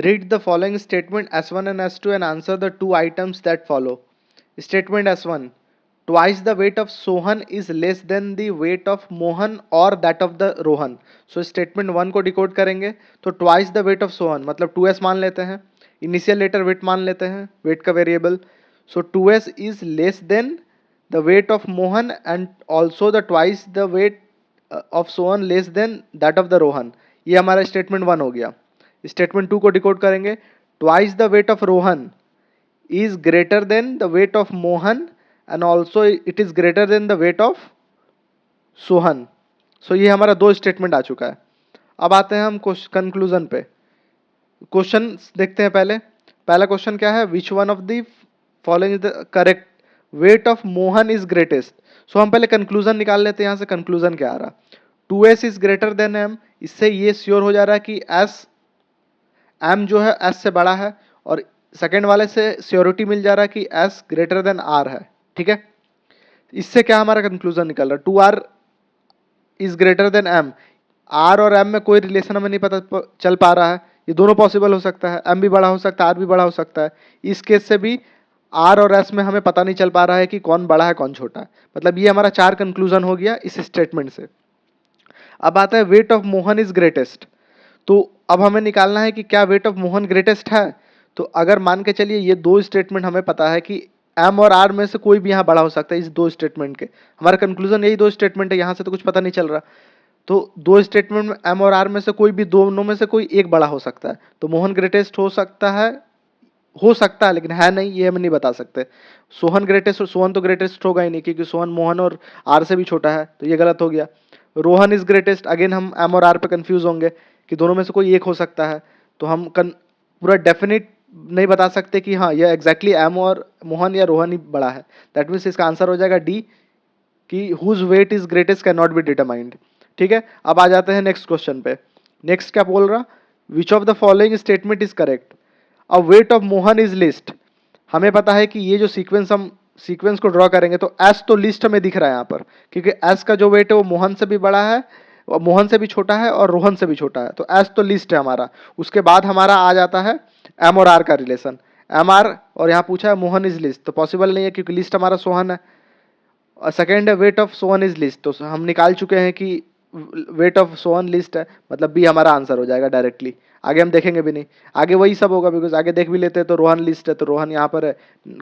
Read the following statement S1 and S2 and answer the two items that follow. Statement S1. Twice the weight of Sohan is less than the weight of Mohan or that of the Rohan. So statement 1 को decode करेंगे तो twice the weight of Sohan मतलब 2s मान लेते हैं, initial letter wait मान लेते हैं, वेट का variable. So 2s is less than the weight of Mohan and also the twice the weight of Sohan less than that of the Rohan. ये हमारा स्टेटमेंट 1 हो गया. स्टेटमेंट 2 को डिकोड करेंगे. Twice the weight of Rohan is greater than the weight of Mohan and also it is greater than the weight of Sohan. So ये हमारा दो statement आ चुका है. अब आते हैं हम कंक्लूजन पे. क्वेश्चन देखते हैं. पहला क्वेश्चन क्या है? Which one of the following is the correct? Weight of Mohan is greatest. So हम पहले कंक्लूजन निकाल लेते हैं. यहां से कंक्लूजन क्या आ रहा? 2s is greater then m. इससे ये श्योर हो जा रहा है कि m जो है s से बड़ा है, और सेकेंड वाले से श्योरिटी मिल जा रहा है कि s ग्रेटर देन r है. ठीक है, इससे क्या हमारा कंक्लूजन निकल रहा है? 2r is greater then m. r और m में कोई रिलेशन हमें नहीं पता चल पा रहा है. ये दोनों पॉसिबल हो सकता है, m भी बड़ा हो सकता है, r भी बड़ा हो सकता है. इस केस से भी r और s में हमें पता नहीं चल पा रहा है कि कौन बड़ा है कौन छोटा है. मतलब ये हमारा 4 कंक्लूजन हो गया इस स्टेटमेंट से. अब आता है wait of Mohan is greatest. तो अब हमें निकालना है कि क्या वेट ऑफ मोहन ग्रेटेस्ट है. तो अगर मान के चलिए ये दो स्टेटमेंट हमें पता है कि m और r में से कोई भी यहाँ बड़ा हो सकता है. इस दो स्टेटमेंट के हमारा कंक्लूजन यही दो स्टेटमेंट है. यहाँ से तो कुछ पता नहीं चल रहा. तो दो स्टेटमेंट में m और r में से कोई भी दोनों में से कोई एक बड़ा हो सकता है. तो मोहन ग्रेटेस्ट हो सकता है लेकिन है नहीं, ये हम नहीं बता सकते. सोहन ग्रेटेस्ट, सोहन तो ग्रेटेस्ट होगा ही नहीं क्योंकि सोहन मोहन और r से भी छोटा है, तो ये गलत हो गया. रोहन इज ग्रेटेस्ट, अगेन हम m और r पे कंफ्यूज होंगे कि दोनों में से कोई एक हो सकता है. तो हम पूरा डेफिनेट नहीं बता सकते कि हाँ ये एग्जैक्टली m और मोहन या रोहन ही बड़ा है. दैट मीन्स इसका आंसर हो जाएगा डी, कि whose weight is greatest can not be determined. ठीक है, अब आ जाते हैं नेक्स्ट क्वेश्चन पे. नेक्स्ट क्या बोल रहा? Which of the following statement is correct? अब weight of Mohan is least. हमें पता है कि ये जो सीक्वेंस को ड्रॉ करेंगे तो एस तो लिस्ट में दिख रहा है यहाँ पर, क्योंकि एस का जो वेट है वो मोहन से भी बड़ा है, मोहन से भी छोटा है और रोहन से भी छोटा है. तो एस तो लिस्ट है हमारा. उसके बाद हमारा आ जाता है एम और आर का रिलेशन. एम आर और यहाँ पूछा है मोहन इज लिस्ट, तो पॉसिबल नहीं है क्योंकि लिस्ट हमारा सोहन है. और सेकेंड है wait of Sohan is list. तो हम निकाल चुके हैं कि वेट ऑफ सोहन लिस्ट है, मतलब बी हमारा आंसर हो जाएगा डायरेक्टली. आगे हम देखेंगे भी नहीं, आगे वही सब होगा, बिकॉज आगे देख भी लेते हैं तो रोहन लिस्ट है, तो रोहन यहाँ पर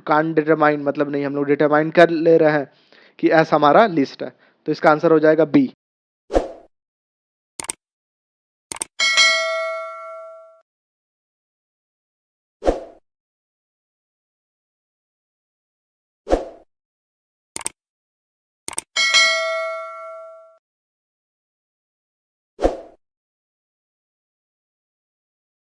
कान डिटरमाइन, मतलब नहीं, हम लोग डिटरमाइन कर ले रहे हैं कि एस हमारा लिस्ट है. तो इसका आंसर हो जाएगा बी.